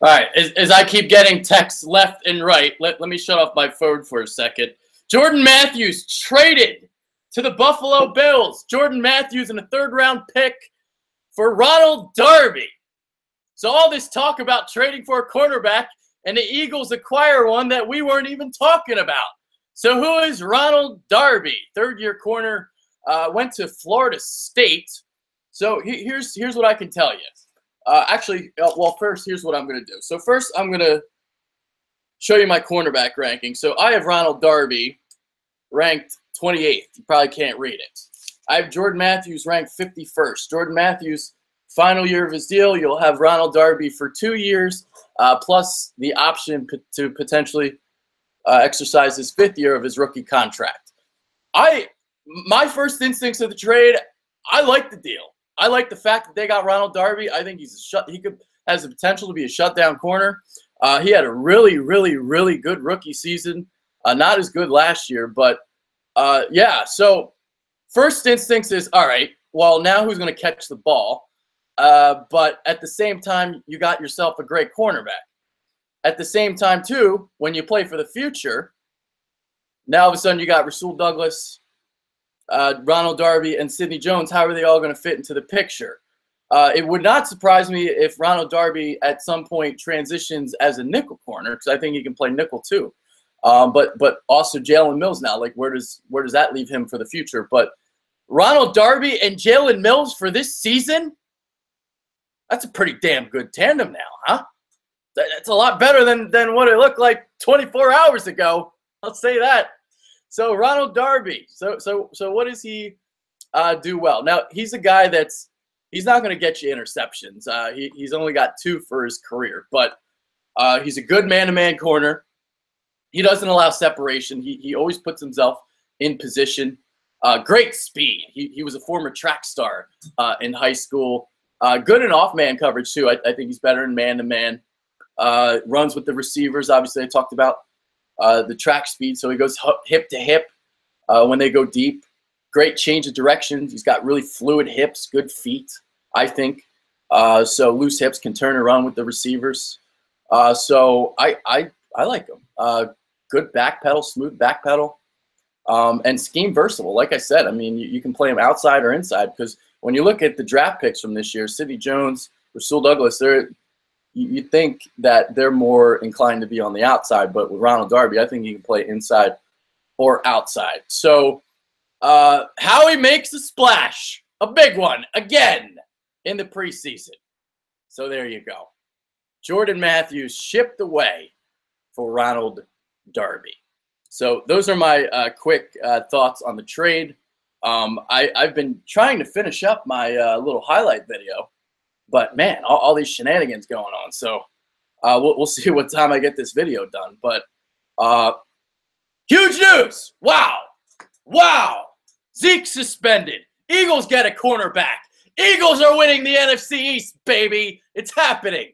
All right, as I keep getting texts left and right, let me shut off my phone for a second. Jordan Matthews traded to the Buffalo Bills. Jordan Matthews in a third-round pick for Ronald Darby. So all this talk about trading for a quarterback and the Eagles acquire one that we weren't even talking about. So who is Ronald Darby? Third-year corner, went to Florida State. So here's what I can tell you. Well, first, here's what I'm going to do. So first, I'm going to show you my cornerback ranking. So I have Ronald Darby ranked 28th. You probably can't read it. I have Jordan Matthews ranked 51st. Jordan Matthews, final year of his deal. You'll have Ronald Darby for 2 years, plus the option to potentially exercise his 5th year of his rookie contract. My first instincts of the trade, I like the deal. I like the fact that they got Ronald Darby. I think he has the potential to be a shutdown corner. He had a really, really, really good rookie season. Not as good last year, but yeah. So first instincts is, all right, well, now who's going to catch the ball? But at the same time, you got yourself a great cornerback. At the same time, too, when you play for the future, now all of a sudden you got Rasul Douglas, Ronald Darby, and Sidney Jones. How are they all going to fit into the picture? It would not surprise me if Ronald Darby at some point transitions as a nickel corner, because I think he can play nickel too. But also Jalen Mills now. Like, where does that leave him for the future? But Ronald Darby and Jalen Mills for this season, that's a pretty damn good tandem now, huh? That's a lot better than what it looked like 24 hours ago. I'll say that. So Ronald Darby. So what does he do well? Now, he's a guy he's not going to get you interceptions. He's only got 2 for his career, but he's a good man-to-man corner. He doesn't allow separation. He always puts himself in position. Great speed. He was a former track star in high school. Good in off-man coverage, too. I think he's better in man-to-man. Runs with the receivers. Obviously, I talked about the track speed, so he goes hip to hip when they go deep. Great change of directions. He's got really fluid hips, good feet, I think. So loose hips can turn and run with the receivers. So I like him. Good back pedal, smooth back pedal, and scheme versatile. Like I said, I mean, you can play him outside or inside, because when you look at the draft picks from this year, Sidney Jones, Rasul Douglas, you think that they're more inclined to be on the outside, but with Ronald Darby, I think he can play inside or outside. So Howie makes a splash, a big one, again, in the preseason. So there you go. Jordan Matthews shipped away for Ronald Darby. So those are my quick thoughts on the trade. I've been trying to finish up my little highlight video, but man, all these shenanigans going on. So we'll see what time I get this video done. But huge news! Wow! Zeke suspended. Eagles get a cornerback. Eagles are winning the NFC East, baby. It's happening.